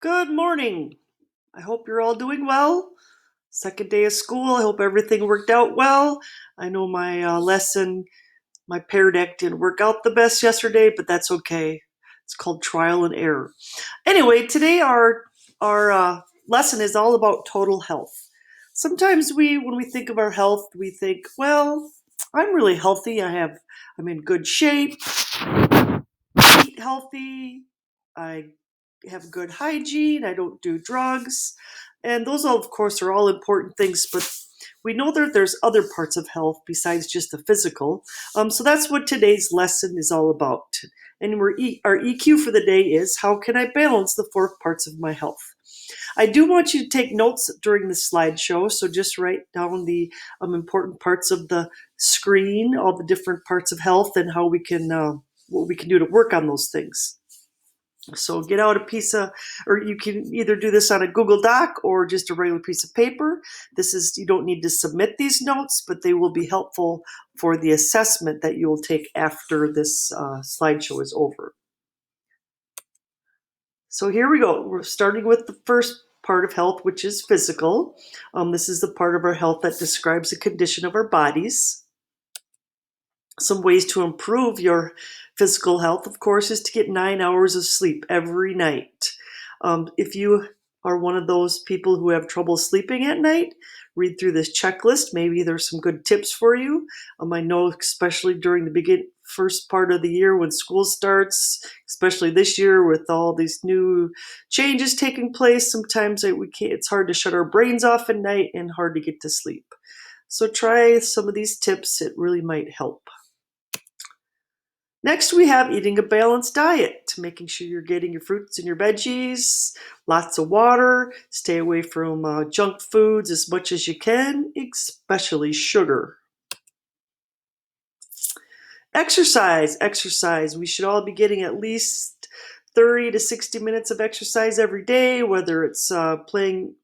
Good morning. I hope you're all doing well. Second day of school. I hope everything worked out well. I know my lesson, my pear deck didn't work out the best yesterday, but that's okay. It's called trial and error. Anyway, today our lesson is all about total health. Sometimes when we think of our health, we think, well, I'm really healthy. I'm in good shape. Eat healthy. I have good hygiene. I don't do drugs. And those, all, of course, are all important things, but we know that there's other parts of health besides just the physical. So that's what today's lesson is all about. And our EQ for the day is how can I balance the four parts of my health? I do want you to take notes during the slideshow, so just write down the important parts of the screen, all the different parts of health, and how we can what we can do to work on those things. So get out a piece of, or you can either do this on a Google Doc or just a regular piece of paper. You don't need to submit these notes, but they will be helpful for the assessment that you will take after this slideshow is over. So here we go. We're starting with the first part of health, which is physical. This is the part of our health that describes the condition of our bodies. Some ways to improve your physical health, of course, is to get 9 hours of sleep every night. If you are one of those people who have trouble sleeping at night, read through this checklist. Maybe there's some good tips for you. I know, especially during the first part of the year when school starts, especially this year with all these new changes taking place, sometimes it's hard to shut our brains off at night and hard to get to sleep. So try some of these tips. It really might help. Next, we have eating a balanced diet, making sure you're getting your fruits and your veggies, lots of water, stay away from junk foods as much as you can, especially sugar. Exercise. We should all be getting at least 30 to 60 minutes of exercise every day, whether it's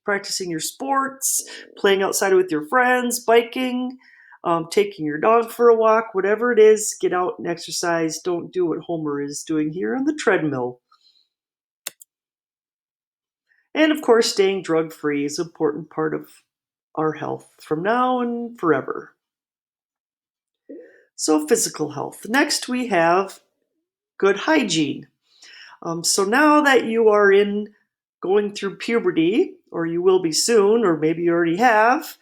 practicing your sports, playing outside with your friends, biking, taking your dog for a walk, whatever it is, get out and exercise. Don't do what Homer is doing here on the treadmill. And of course, staying drug-free is an important part of our health from now and forever. So physical health. Next, we have good hygiene. So now that you are going through puberty, or you will be soon, or maybe you already have,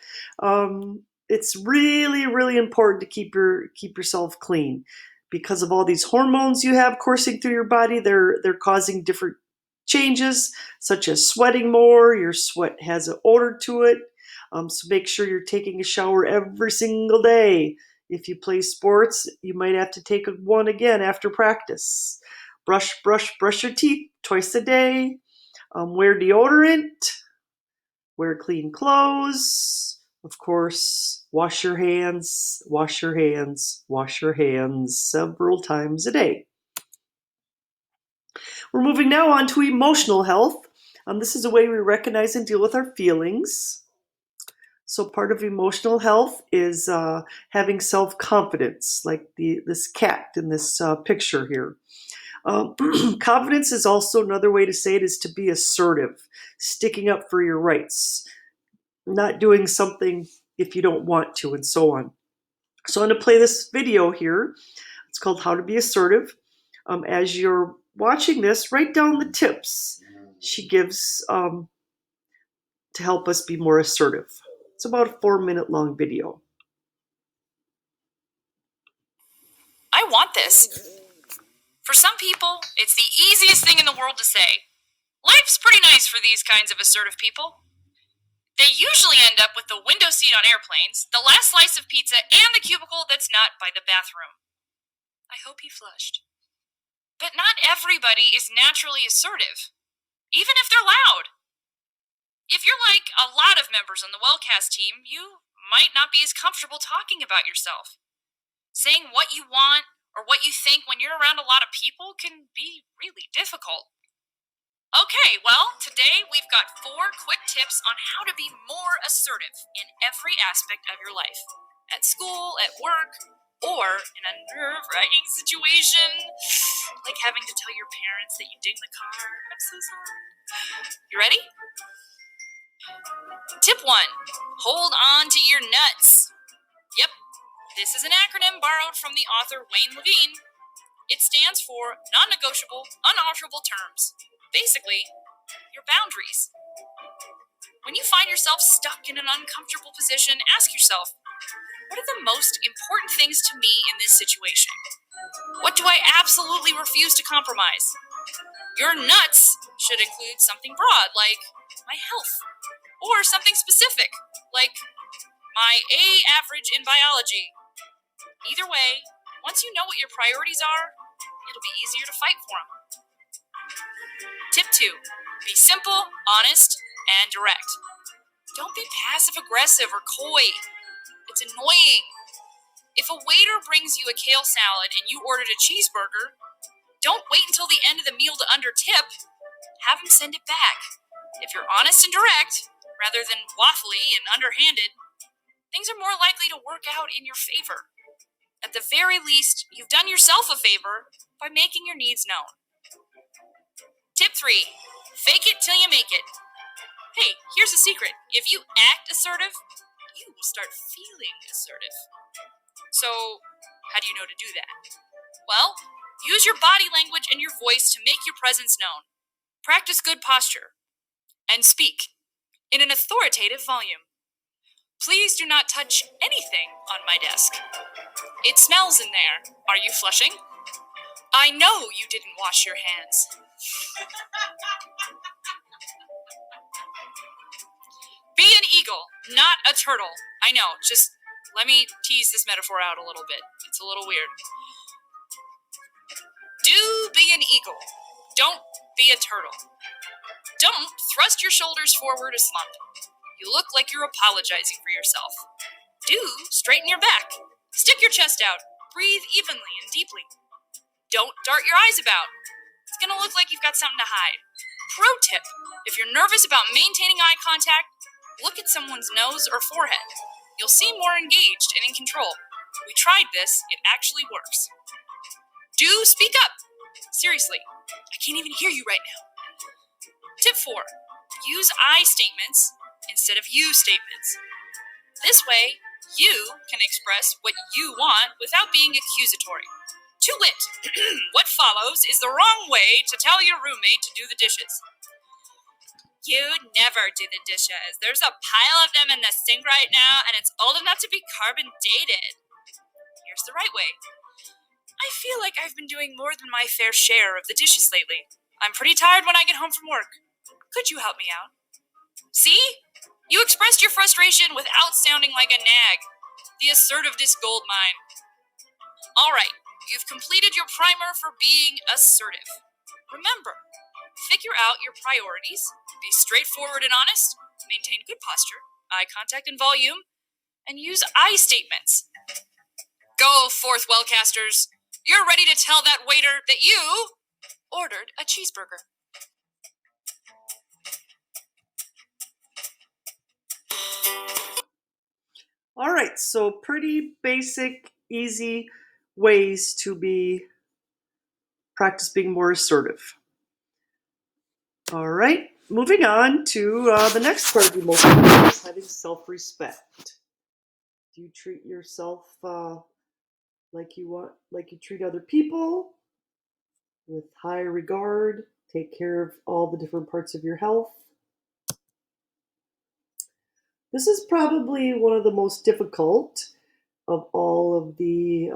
it's really, really important to keep yourself clean because of all these hormones you have coursing through your body. They're causing different changes, such as sweating more. Your sweat has an odor to it, so make sure you're taking a shower every single day. If you play sports, you might have to take one again after practice. Brush your teeth twice a day. Wear deodorant. Wear clean clothes. Of course, wash your hands several times a day. We're moving now on to emotional health. This is a way we recognize and deal with our feelings. So part of emotional health is having self-confidence, like this cat in this picture here. Confidence is also another way to say it is to be assertive, sticking up for your rights, not doing something if you don't want to, and so on. So I'm going to play this video here. It's called How to Be Assertive. As you're watching this, write down the tips she gives to help us be more assertive. It's about a 4-minute long video. I want this. For some people, it's the easiest thing in the world to say. Life's pretty nice for these kinds of assertive people. They usually end up with the window seat on airplanes, the last slice of pizza, and the cubicle that's not by the bathroom. I hope he flushed. But not everybody is naturally assertive, even if they're loud. If you're like a lot of members on the Wellcast team, you might not be as comfortable talking about yourself. Saying what you want or what you think when you're around a lot of people can be really difficult. Okay, well, today we've got 4 quick tips on how to be more assertive in every aspect of your life. At school, at work, Or in a nerve-wracking situation, like having to tell your parents that you ding the car. I'm so sorry. You ready? Tip 1. Hold on to your nuts. Yep, this is an acronym borrowed from the author Wayne Levine. It stands for non-negotiable, unalterable terms. Basically, your boundaries. When you find yourself stuck in an uncomfortable position, ask yourself, what are the most important things to me in this situation? What do I absolutely refuse to compromise? Your nuts should include something broad, like my health, or something specific, like my A average in biology. Either way, once you know what your priorities are, it'll be easier to fight for them. Tip 2. Be simple, honest, and direct. Don't be passive-aggressive or coy. It's annoying. If a waiter brings you a kale salad and you ordered a cheeseburger, don't wait until the end of the meal to undertip. Have him send it back. If you're honest and direct, rather than waffly and underhanded, things are more likely to work out in your favor. At the very least, you've done yourself a favor by making your needs known. Tip 3. Fake it till you make it. Hey, here's a secret. If you act assertive, you will start feeling assertive. So, how do you know to do that? Well, use your body language and your voice to make your presence known. Practice good posture. And speak in an authoritative volume. Please do not touch anything on my desk. It smells in there. Are you flushing? I know you didn't wash your hands. Be an eagle, not a turtle. I know, just let me tease this metaphor out a little bit. It's a little weird. Do be an eagle. Don't be a turtle. Don't thrust your shoulders forward a slump. You look like you're apologizing for yourself. Do straighten your back. Stick your chest out. Breathe evenly and deeply. Don't dart your eyes about. It's going to look like you've got something to hide. Pro tip, if you're nervous about maintaining eye contact, look at someone's nose or forehead. You'll seem more engaged and in control. We tried this. It actually works. Do speak up. Seriously, I can't even hear you right now. Tip 4. Use I statements instead of you statements. This way, you can express what you want without being accusatory. To wit, what follows is the wrong way to tell your roommate to do the dishes. You never do the dishes. There's a pile of them in the sink right now, and it's old enough to be carbon dated. Here's the right way. I feel like I've been doing more than my fair share of the dishes lately. I'm pretty tired when I get home from work. Could you help me out? See? You expressed your frustration without sounding like a nag. The assertiveness gold mine. All right, you've completed your primer for being assertive. Remember, figure out your priorities, be straightforward and honest, maintain good posture, eye contact and volume, and use I statements. Go forth, wellcasters. You're ready to tell that waiter that you ordered a cheeseburger. All right, so pretty basic, easy ways to practice being more assertive. All right, moving on to the next part of emotional health is having self-respect. Do you treat yourself like you treat other people with high regard? Take care of all the different parts of your health. This is probably one of the most difficult of all of the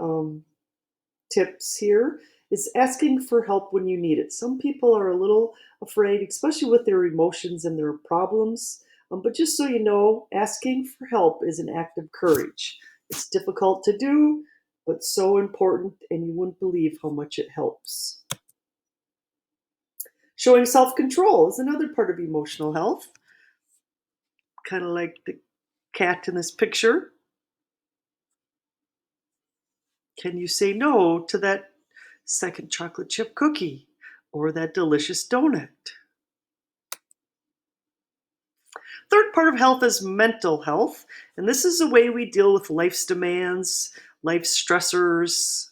tips here, is asking for help when you need it. Some people are a little afraid, especially with their emotions and their problems. But just so you know, asking for help is an act of courage. It's difficult to do, but so important, and you wouldn't believe how much it helps. Showing self-control is another part of emotional health. Kind of like the cat in this picture. Can you say no to that second chocolate chip cookie or that delicious donut? Third part of health is mental health, and this is the way we deal with life's demands, life stressors.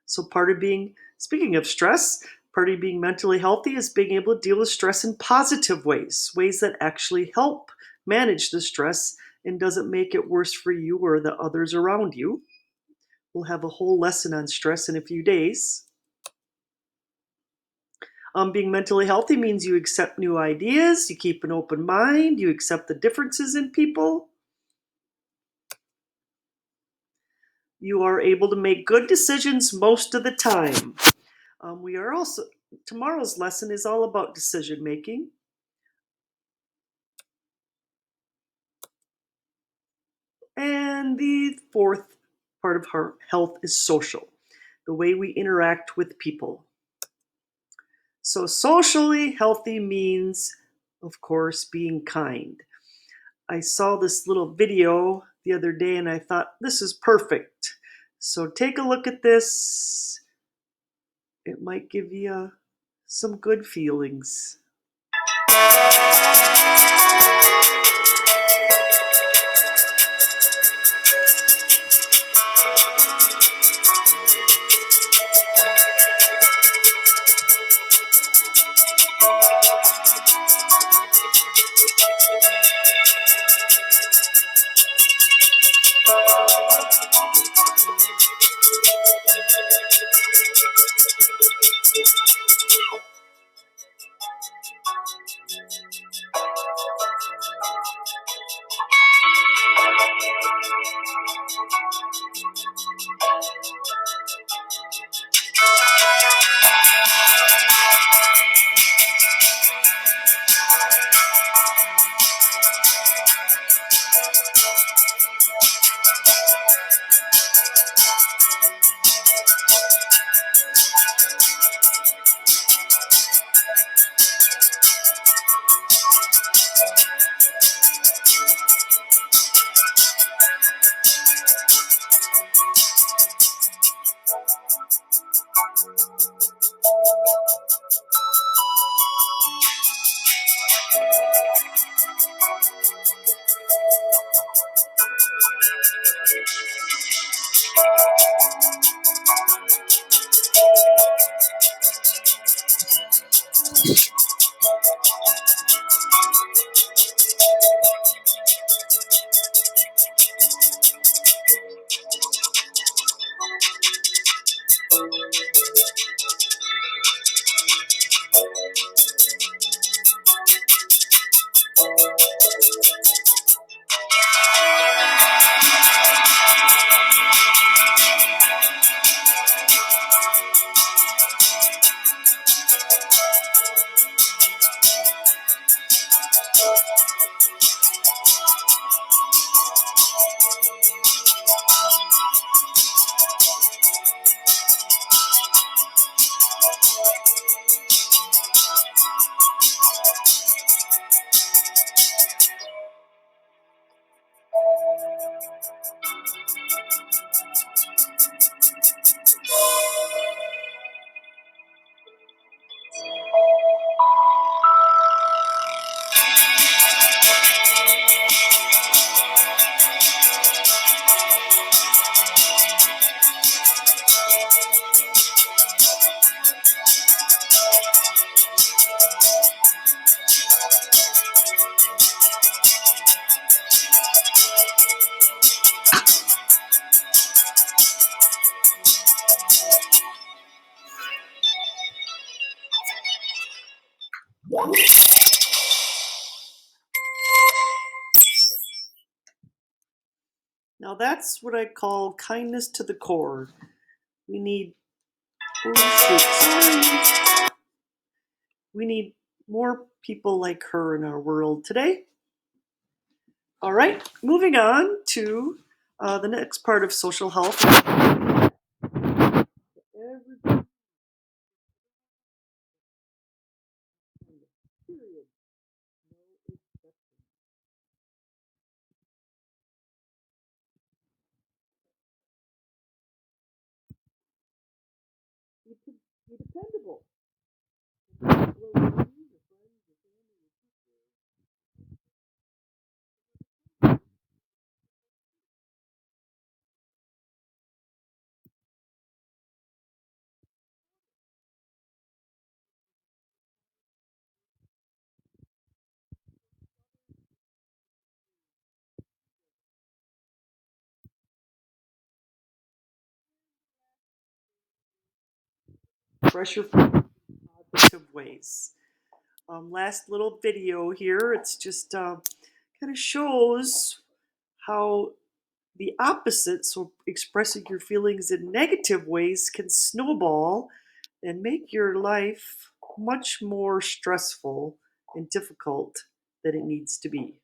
So speaking of stress, part of being mentally healthy is being able to deal with stress in positive ways that actually help manage the stress and doesn't make it worse for you or the others around you. We'll have a whole lesson on stress in a few days. Being mentally healthy means you accept new ideas, you keep an open mind, you accept the differences in people. You are able to make good decisions most of the time. Tomorrow's lesson is all about decision making. And the fourth part of our health is social, the way we interact with people. So, socially healthy means, of course, being kind. I saw this little video the other day and I thought, this is perfect. So, take a look at this. It might give you some good feelings. Now that's what I call kindness to the core. We need we need more people like her in our world today. All right, moving on to the next part of social health. Be dependable. express your feelings in positive ways. Last little video here, it's just kind of shows how the opposite, so expressing your feelings in negative ways, can snowball and make your life much more stressful and difficult than it needs to be.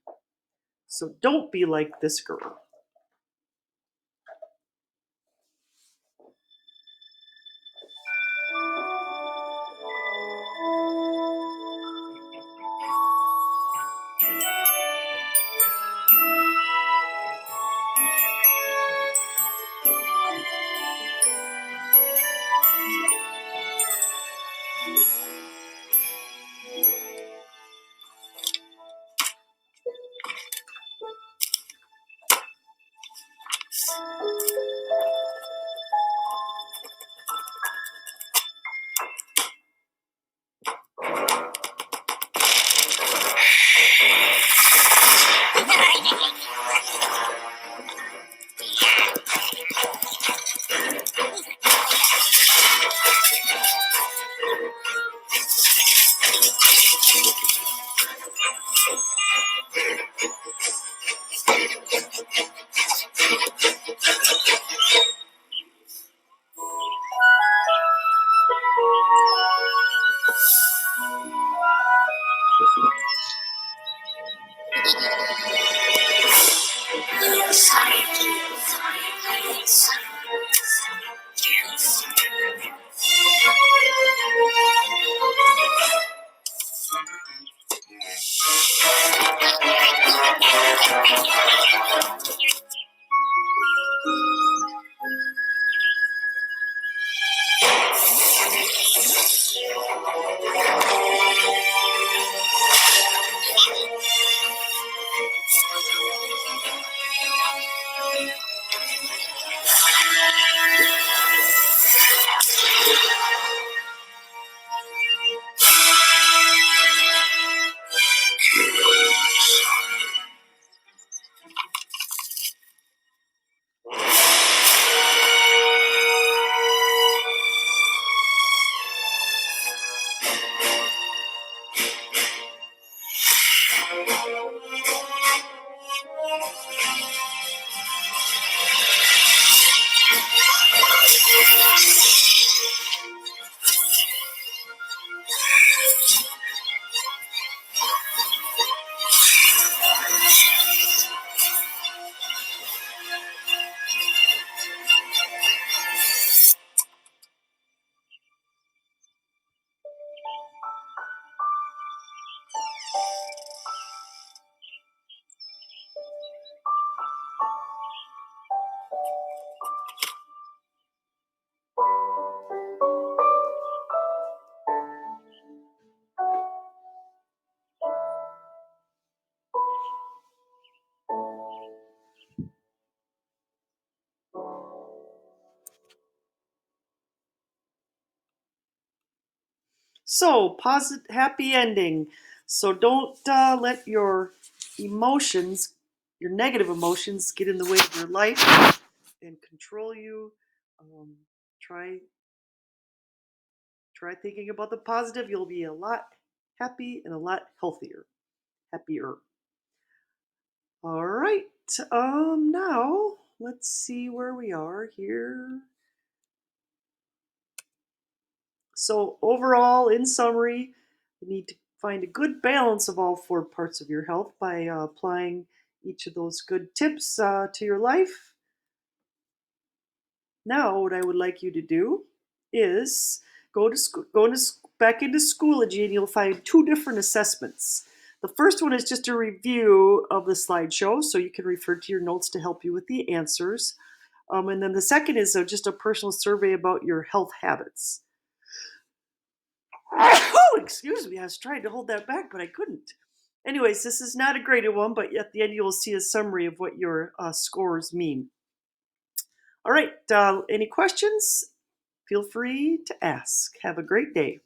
So don't be like this girl. So, positive, happy ending. So, don't let your emotions, your negative emotions, get in the way of your life and control you. Um, try, try thinking about the positive. You'll be a lot happy and a lot healthier, happier. All right. Now let's see where we are here. So, overall, in summary, you need to find a good balance of all four parts of your health by applying each of those good tips to your life. Now, what I would like you to do is back into Schoology, and you'll find two different assessments. The first one is just a review of the slideshow, so you can refer to your notes to help you with the answers. And then the second is just a personal survey about your health habits. Oh, excuse me, I was trying to hold that back, but I couldn't. Anyways, this is not a graded one, but at the end you will see a summary of what your scores mean. All right, any questions? Feel free to ask. Have a great day.